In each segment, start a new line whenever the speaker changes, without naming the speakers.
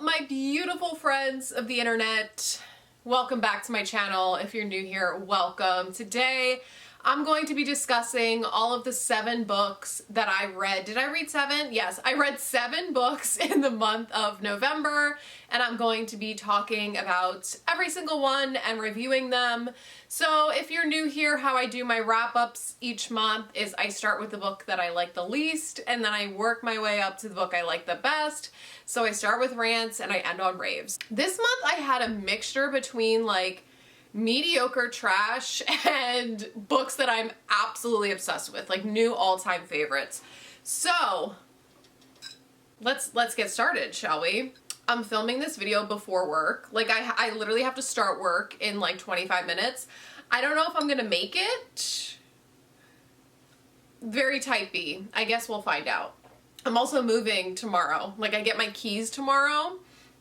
my beautiful friends of the internet. Welcome back to my channel. If you're new here, welcome. Today, I'm going to be discussing all of the 7 books that I read. Did I read 7? Yes, I read 7 books in the month of November, and I'm going to be talking about every single one and reviewing them. So if you're new here, how I do my wrap-ups each month is I start with the book that I like the least, and then I work my way up to the book I like the best. So I start with rants and I end on raves. This month I had a mixture between like mediocre trash and books that I'm absolutely obsessed with, like new all-time favorites. So let's get started, shall we? I'm filming this video before work. Like I literally have to start work in like 25 minutes. I don't know if I'm gonna make it. Very typey. I guess we'll find out. I'm also moving tomorrow. Like I get my keys tomorrow.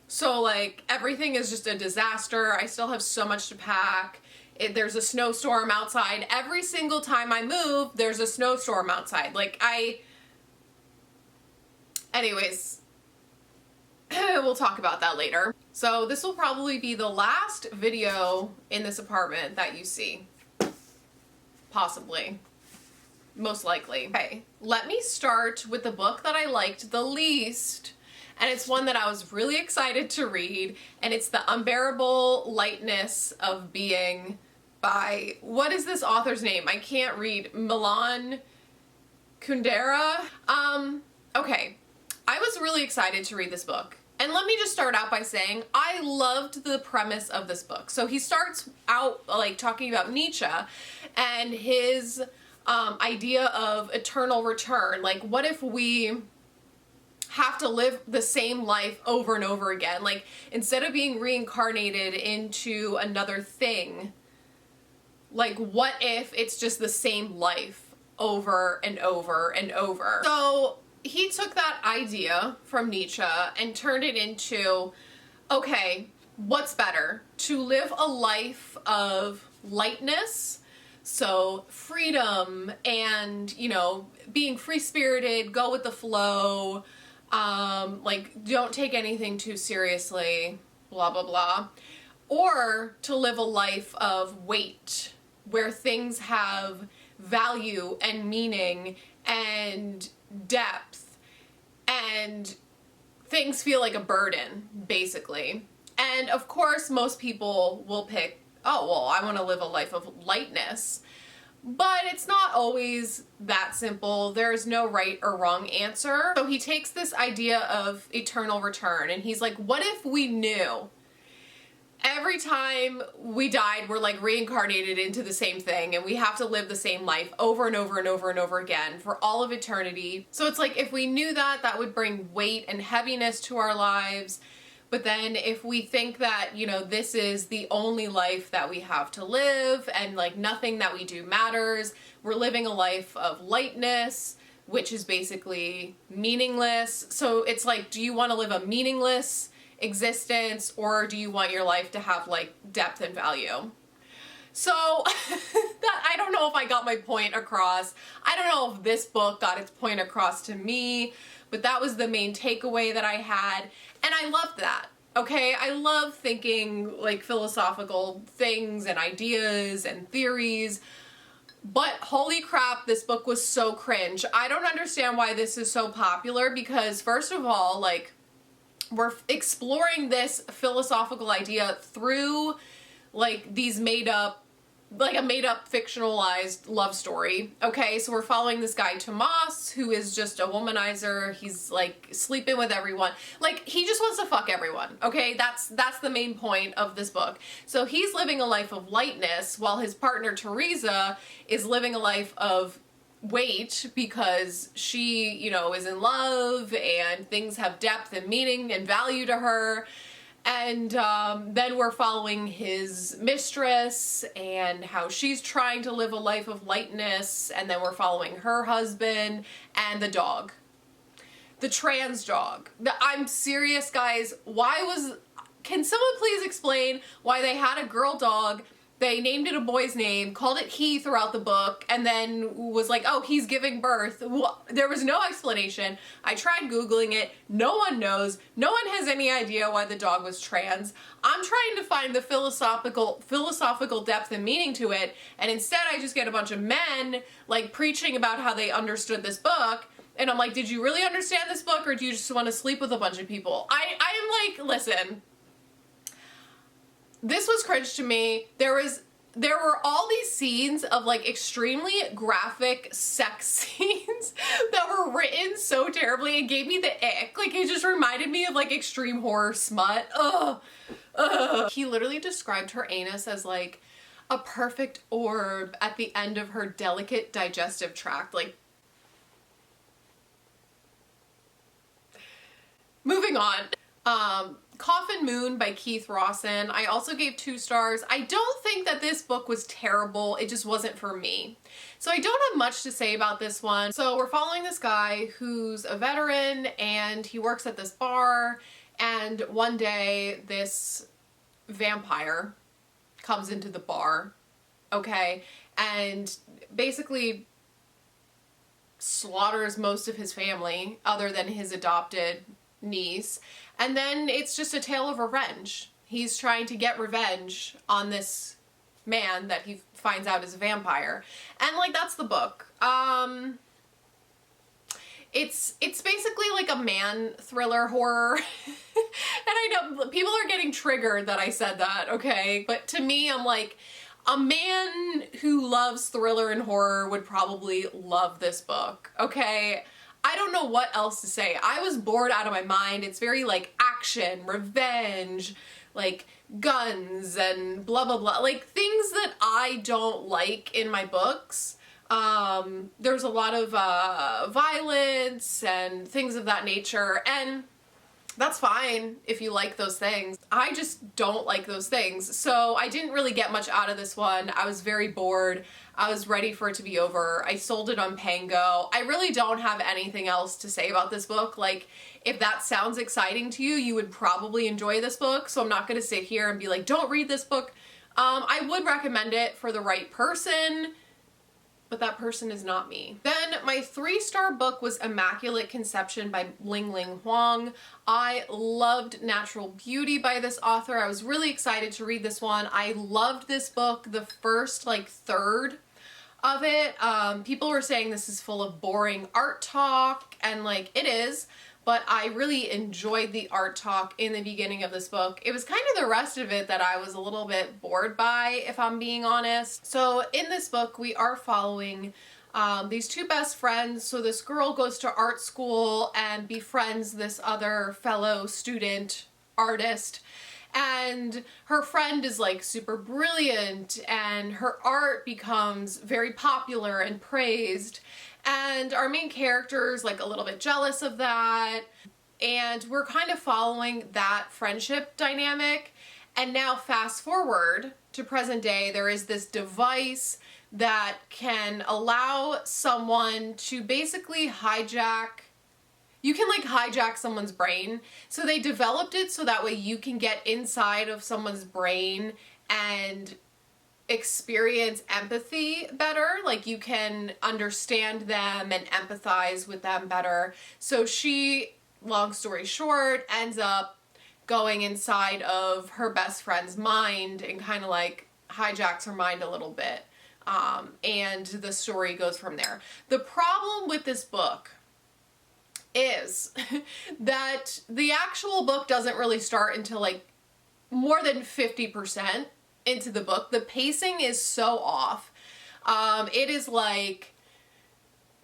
So like everything is just a disaster. I still have so much to pack. There's a snowstorm outside. Every single time I move, there's a snowstorm outside. Anyways, we'll talk about that later. So this will probably be the last video in this apartment that you see. Possibly. Most likely. Okay, let me start with the book that I liked the least. And it's one that I was really excited to read, and it's The Unbearable Lightness of Being by, what is this author's name? I can't read. Milan Kundera? Okay. I was really excited to read this book. And let me just start out by saying I loved the premise of this book. So he starts out like talking about Nietzsche and his idea of eternal return. Like, what if we have to live the same life over and over again? Like, instead of being reincarnated into another thing, like, what if it's just the same life over and over and over? So he took that idea from Nietzsche and turned it into, okay, what's better? To live a life of lightness, so freedom and, you know, being free-spirited, go with the flow, like don't take anything too seriously, blah, blah, blah. Or to live a life of weight, where things have value and meaning and depth and things feel like a burden, basically. And of course, most people will pick, oh, well, I want to live a life of lightness. But it's not always that simple. There's no right or wrong answer. So he takes this idea of eternal return and he's like, what if we knew every time we died, we're like reincarnated into the same thing and we have to live the same life over and over and over and over again for all of eternity. So it's like, if we knew that, that would bring weight and heaviness to our lives. But then if we think that, you know, this is the only life that we have to live and like nothing that we do matters, we're living a life of lightness, which is basically meaningless. So it's like, do you want to live a meaningless existence or do you want your life to have like depth and value? So I don't know if I got my point across. I don't know if this book got its point across to me, but that was the main takeaway that I had. And I loved that, okay? I love thinking like philosophical things and ideas and theories, but holy crap, this book was so cringe. I don't understand why this is so popular because first of all, like, we're exploring this philosophical idea through like these made up, like a made up fictionalized love story. Okay, so we're following this guy Tomas who is just a womanizer. He's like sleeping with everyone. Like he just wants to fuck everyone. Okay, that's the main point of this book. So he's living a life of lightness while his partner Teresa is living a life of weight because she, you know, is in love and things have depth and meaning and value to her. And then we're following his mistress and how she's trying to live a life of lightness. And then we're following her husband and the dog. The trans dog. I'm serious, guys. Can someone please explain why they had a girl dog They named it a boy's name, called it he throughout the book, and then was like, oh, he's giving birth. There was no explanation. I tried Googling it. No one knows. No one has any idea why the dog was trans. I'm trying to find the philosophical depth and meaning to it, and instead I just get a bunch of men like preaching about how they understood this book, and I'm like, did you really understand this book, or do you just want to sleep with a bunch of people? I am like, listen. This was cringe to me. There were all these scenes of like extremely graphic sex scenes that were written so terribly. It gave me the ick. Like, it just reminded me of like extreme horror smut. Ugh. Ugh. He literally described her anus as like a perfect orb at the end of her delicate digestive tract. Like, moving on. Coffin Moon by Keith Rawson. I also gave 2 stars. I don't think that this book was terrible. It just wasn't for me. So I don't have much to say about this one. So we're following this guy who's a veteran and he works at this bar, and one day this vampire comes into the bar, okay, and basically slaughters most of his family other than his adopted niece. And then it's just a tale of revenge. He's trying to get revenge on this man that he finds out is a vampire. And like, that's the book. It's basically like a man thriller horror. And I know people are getting triggered that I said that, okay? But to me, I'm like, a man who loves thriller and horror would probably love this book, okay? I don't know what else to say. I was bored out of my mind. It's very like action, revenge, like guns and blah blah blah. Like things that I don't like in my books. There's a lot of violence and things of that nature, and that's fine if you like those things. I just don't like those things. So I didn't really get much out of this one. I was very bored. I was ready for it to be over. I sold it on Pango. I really don't have anything else to say about this book. Like, if that sounds exciting to you, you would probably enjoy this book. So I'm not going to sit here and be like, don't read this book. I would recommend it for the right person, but that person is not me. Then my 3-star book was Immaculate Conception by Ling Ling Huang. I loved Natural Beauty by this author. I was really excited to read this one. I loved this book, the first like third of it. People were saying this is full of boring art talk, and like it is, but I really enjoyed the art talk in the beginning of this book. It was kind of the rest of it that I was a little bit bored by, if I'm being honest. So in this book, we are following these 2 best friends. So this girl goes to art school and befriends this other fellow student artist, and her friend is like super brilliant and her art becomes very popular and praised. And our main character is like a little bit jealous of that. And we're kind of following that friendship dynamic. And now fast forward to present day, there is this device that can allow someone to basically you can like hijack someone's brain. So they developed it so that way you can get inside of someone's brain and experience empathy better. Like, you can understand them and empathize with them better. So she, long story short, ends up going inside of her best friend's mind and kind of like hijacks her mind a little bit. And the story goes from there. The problem with this book is that the actual book doesn't really start until like more than 50% into the book. The pacing is so off. It is like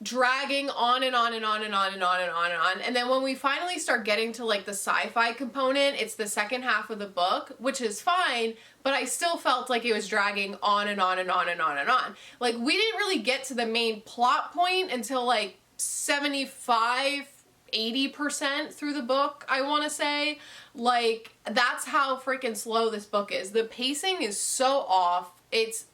dragging on and on and on and on and on and on and on. And then when we finally start getting to like the sci-fi component, it's the second half of the book, which is fine, but I still felt like it was dragging on and on and on and on and on. Like, we didn't really get to the main plot point until like 75-80% through the book, I want to say. Like, that's how freaking slow this book is. The pacing is so off. It's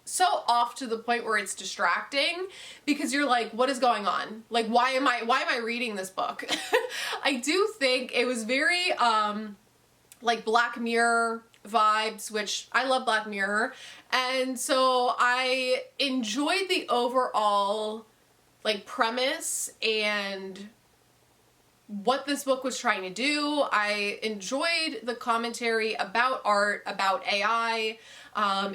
so off to the point where it's distracting, because you're like, what is going on? Like, why am I reading this book? I do think it was very like Black Mirror vibes, which I love Black Mirror. And so I enjoyed the overall like premise and what this book was trying to do. I enjoyed the commentary about art, about AI.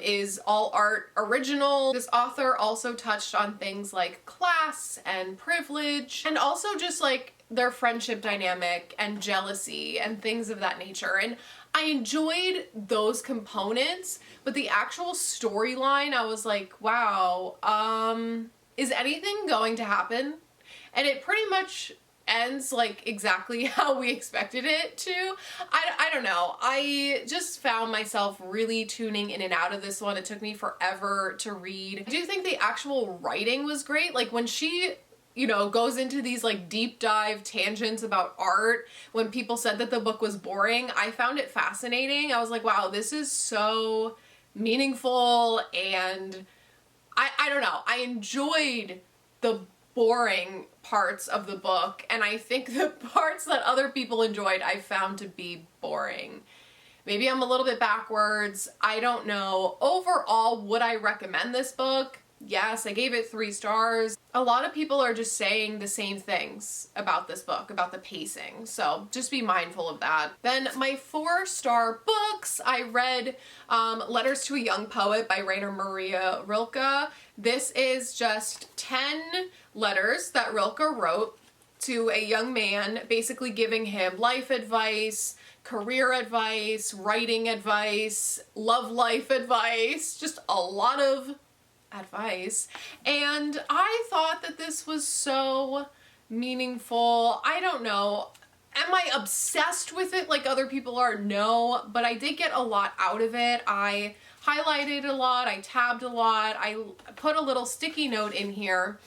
Is all art original? This author also touched on things like class and privilege, and also just like their friendship dynamic and jealousy and things of that nature. And I enjoyed those components, but the actual storyline, I was like, wow, is anything going to happen? And it pretty much ends like exactly how we expected it to. I don't know. I just found myself really tuning in and out of this one. It took me forever to read. I do think the actual writing was great. Like when she, you know, goes into these like deep dive tangents about art, when people said that the book was boring, I found it fascinating. I was like, wow, this is so meaningful, and I don't know. I enjoyed the boring parts of the book, and I think the parts that other people enjoyed I found to be boring. Maybe I'm a little bit backwards. I don't know. Overall, would I recommend this book? Yes, I gave it 3 stars. A lot of people are just saying the same things about this book, about the pacing, so just be mindful of that. Then my 4-star books, I read Letters to a Young Poet by Rainer Maria Rilke. This is just 10 letters that Rilke wrote to a young man, basically giving him life advice, career advice, writing advice, love life advice, just a lot of advice. And I thought that this was so meaningful. I don't know. Am I obsessed with it like other people are? No, but I did get a lot out of it. I highlighted a lot, I tabbed a lot, I put a little sticky note in here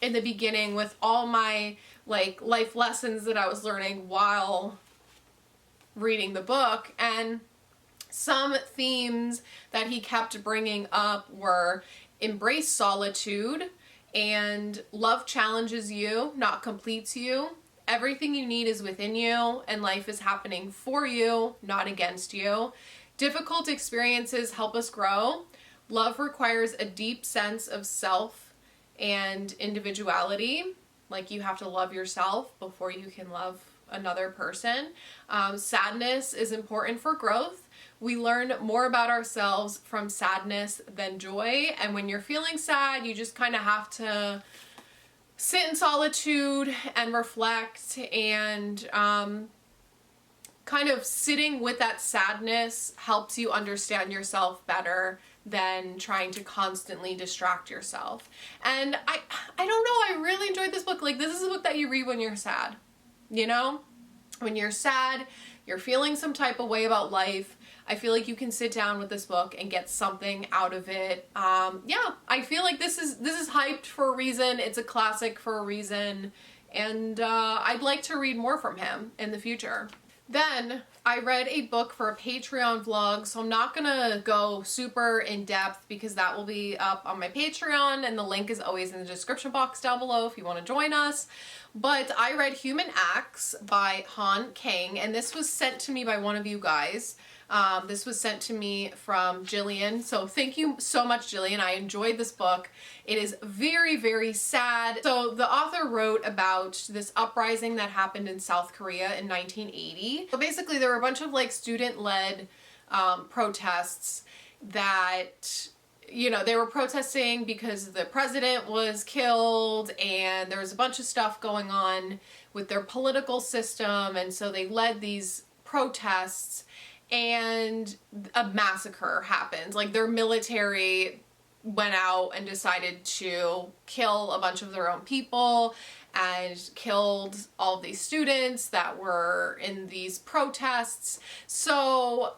in the beginning with all my like life lessons that I was learning while reading the book. And some themes that he kept bringing up were embrace solitude, and love challenges you, not completes you. Everything you need is within you, and life is happening for you, not against you. Difficult experiences help us grow. Love requires a deep sense of self and individuality. Like, you have to love yourself before you can love another person. Sadness is important for growth. We learn more about ourselves from sadness than joy. And when you're feeling sad, you just kind of have to sit in solitude and reflect, and kind of sitting with that sadness helps you understand yourself better than trying to constantly distract yourself. And I don't know, I really enjoyed this book. Like, this is a book that you read when you're sad, you know? When you're sad, you're feeling some type of way about life, I feel like you can sit down with this book and get something out of it. Yeah, I feel like this is hyped for a reason. It's a classic for a reason, and I'd like to read more from him in the future. Then I read a book for a Patreon vlog, so I'm not gonna go super in depth because that will be up on my Patreon, and the link is always in the description box down below if you want to join us. But I read Human Acts by Han Kang, and this was sent to me by one of you guys. This was sent to me from Jillian, so thank you so much, Jillian. I enjoyed this book. It is very, very sad. So the author wrote about this uprising that happened in South Korea in 1980. So basically there were a bunch of like student-led protests that, you know, they were protesting because the president was killed, and there was a bunch of stuff going on with their political system, and so they led these protests, and a massacre happened. Like, their military went out and decided to kill a bunch of their own people and killed all of these students that were in these protests. So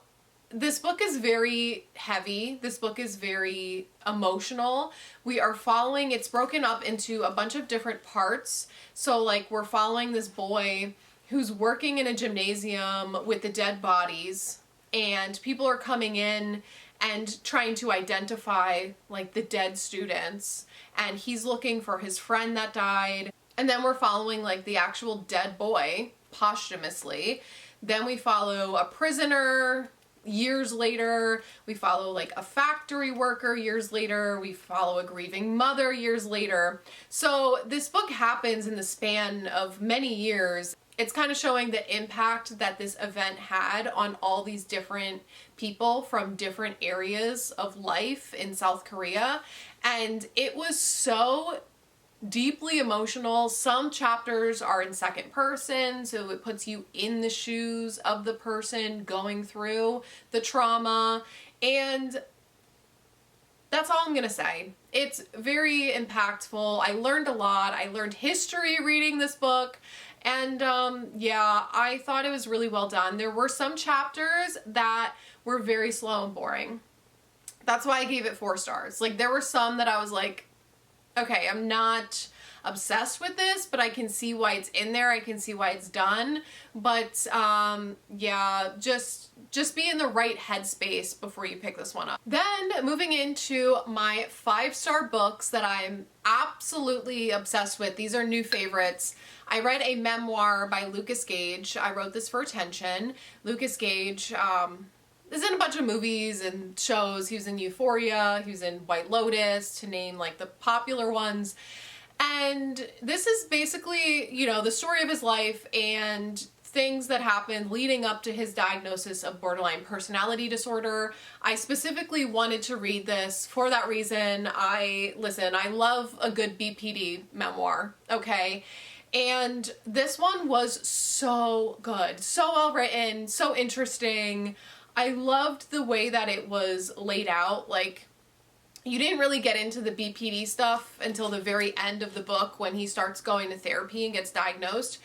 this book is very heavy. This book is very emotional. We are following, it's broken up into a bunch of different parts. So like, we're following this boy who's working in a gymnasium with the dead bodies, and people are coming in and trying to identify like the dead students, and he's looking for his friend that died. And then we're following like the actual dead boy posthumously. Then we follow a prisoner years later. We follow like a factory worker years later. We follow a grieving mother years later. So this book happens in the span of many years. It's kind of showing the impact that this event had on all these different people from different areas of life in South Korea. And it was so deeply emotional. Some chapters are in second person, so it puts you in the shoes of the person going through the trauma. And that's all I'm gonna say. It's very impactful. I learned a lot. I learned history reading this book. And yeah, I thought it was really well done. There were some chapters that were very slow and boring. That's why I gave it 4 stars. Like, there were some that I was like, okay, I'm not obsessed with this, but I can see why it's in there. I can see why it's done. But yeah, just be in the right headspace before you pick this one up. Then moving into my 5-star books that I'm absolutely obsessed with. These are new favorites. I read a memoir by Lucas Gage. I wrote this for attention. Lucas Gage is in a bunch of movies and shows. He was in Euphoria, he was in White Lotus, to name like the popular ones. And this is basically, you know, the story of his life and things that happened leading up to his diagnosis of borderline personality disorder. I specifically wanted to read this for that reason. I love a good BPD memoir, okay? And this one was so good, so well written, so interesting. I loved the way that it was laid out. Like, you didn't really get into the BPD stuff until the very end of the book when he starts going to therapy and gets diagnosed.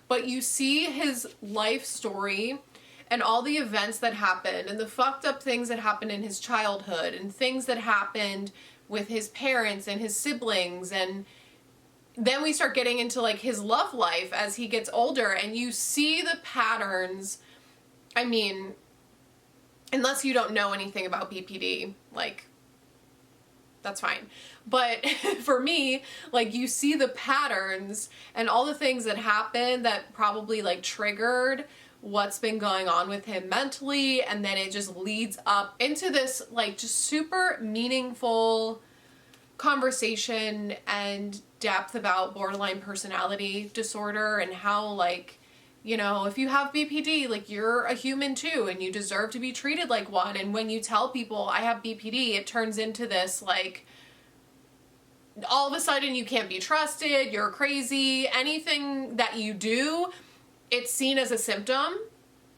But you see his life story and all the events that happened and the fucked up things that happened in his childhood and things that happened with his parents and his siblings. And then we start getting into like his love life as he gets older, and you see the patterns. I mean, unless you don't know anything about BPD, like, that's fine. But for me, like, you see the patterns and all the things that happened that probably like triggered what's been going on with him mentally, and then it just leads up into this like just super meaningful conversation and depth about borderline personality disorder and how, like, you know, if you have BPD, like, you're a human too and you deserve to be treated like one. And when you tell people I have BPD, it turns into this like, all of a sudden you can't be trusted, you're crazy, anything that you do, it's seen as a symptom.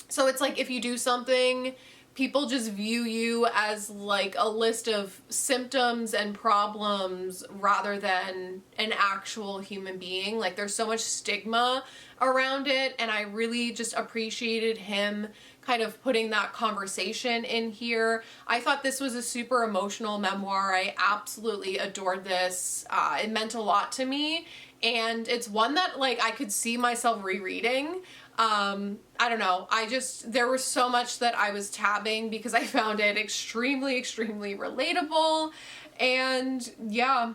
So it's like if you do something, people just view you as like a list of symptoms and problems rather than an actual human being. Like, there's so much stigma around it, and I really just appreciated him kind of putting that conversation in here. I thought this was a super emotional memoir. I absolutely adored this. It meant a lot to me, and it's one that like I could see myself rereading. I don't know, there was so much that I was tabbing because I found it extremely, extremely relatable. And yeah,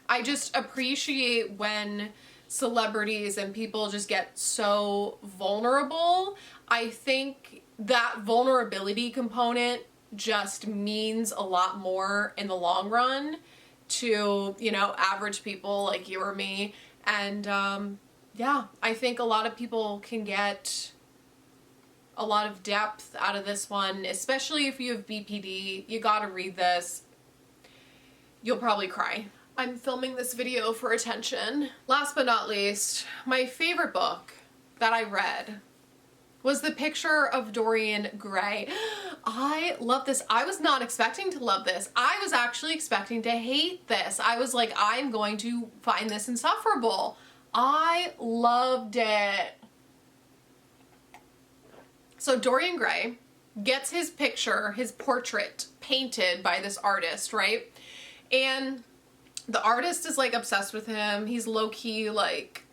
I just appreciate when celebrities and people just get so vulnerable. I think that vulnerability component just means a lot more in the long run to, you know, average people like you or me. And yeah, I think a lot of people can get a lot of depth out of this one, especially if you have BPD. You gotta read this. You'll probably cry. I'm filming this video for attention. Last but not least, my favorite book that I read was The Picture of Doran Gray. I love this. I was not expecting to love this. I was actually expecting to hate this. I was like, I'm going to find this insufferable. I loved it. So Dorian Gray gets his picture, his portrait, painted by this artist, right? And the artist is like obsessed with him. He's low-key like,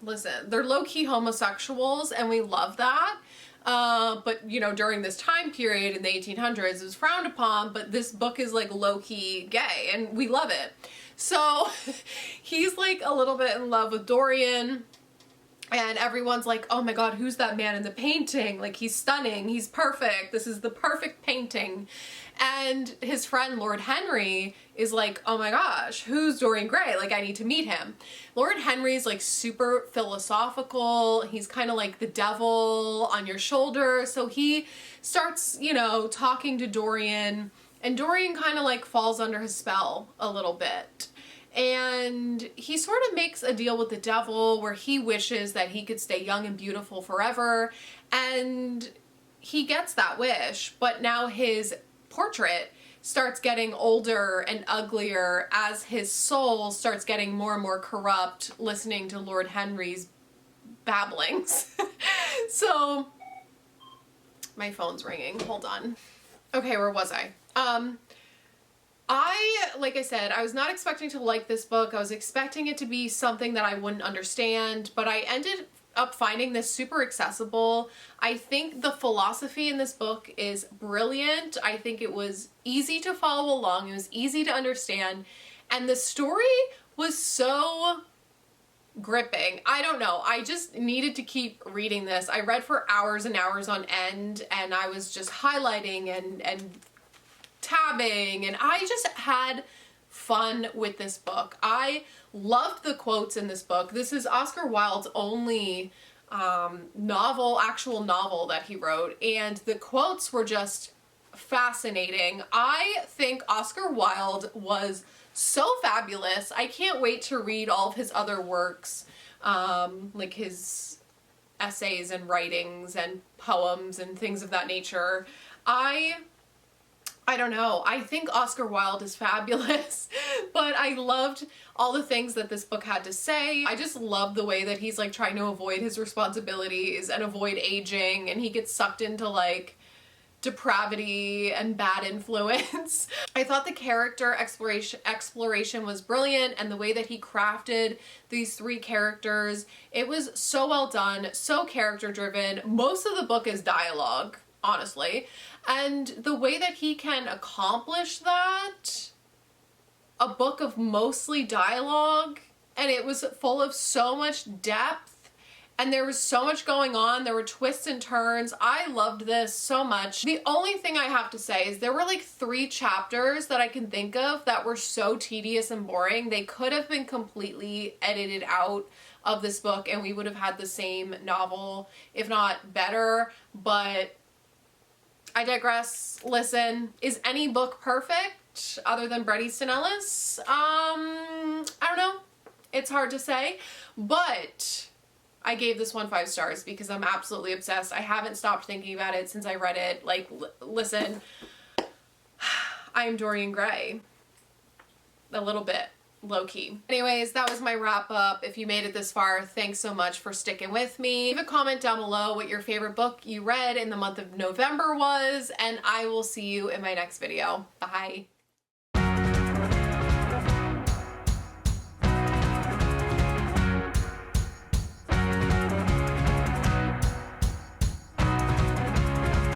listen, they're low-key homosexuals, and we love that. But you know, during this time period in the 1800s, it was frowned upon, but this book is like low-key gay, and we love it. So he's like a little bit in love with Dorian. And everyone's like, oh my god, who's that man in the painting? Like, he's stunning, he's perfect, this is the perfect painting. And his friend Lord Henry is like, oh my gosh, who's Dorian Gray? Like, I need to meet him. Lord Henry's like super philosophical, he's kind of like the devil on your shoulder, so he starts, you know, talking to Dorian, and Dorian kind of like falls under his spell a little bit. And he sort of makes a deal with the devil where he wishes that he could stay young and beautiful forever, and he gets that wish, but now his portrait starts getting older and uglier as his soul starts getting more and more corrupt listening to Lord Henry's babblings. So, my phone's ringing, hold on. Okay, where was I? Like I said, I was not expecting to like this book. I was expecting it to be something that I wouldn't understand, but I ended up finding this super accessible. I think the philosophy in this book is brilliant. I think it was easy to follow along. It was easy to understand, and the story was so gripping. I don't know. I just needed to keep reading this. I read for hours and hours on end, and I was just highlighting and tabbing, and I just had fun with this book. I loved the quotes in this book. This is Oscar Wilde's only actual novel that he wrote, and the quotes were just fascinating. I think Oscar Wilde was so fabulous. I can't wait to read all of his other works, like his essays and writings and poems and things of that nature. I don't know. I think Oscar Wilde is fabulous, but I loved all the things that this book had to say. I just love the way that he's like trying to avoid his responsibilities and avoid aging, and he gets sucked into like depravity and bad influence. I thought the character exploration was brilliant, and the way that he crafted these three characters, it was so well done, so character driven. Most of the book is dialogue, honestly. And the way that he can accomplish that, a book of mostly dialogue, and it was full of so much depth, and there was so much going on, there were twists and turns. I loved this so much. The only thing I have to say is there were like 3 chapters that I can think of that were so tedious and boring. They could have been completely edited out of this book and we would have had the same novel, if not better, but I digress. Listen, is any book perfect other than Bret Easton Ellis? I don't know. It's hard to say, but I gave this one 5 stars because I'm absolutely obsessed. I haven't stopped thinking about it since I read it. Like, listen, I am Dorian Gray. A little bit. Low-key. Anyways, that was my wrap-up. If you made it this far, thanks so much for sticking with me. Leave a comment down below what your favorite book you read in the month of November was, and I will see you in my next video. Bye!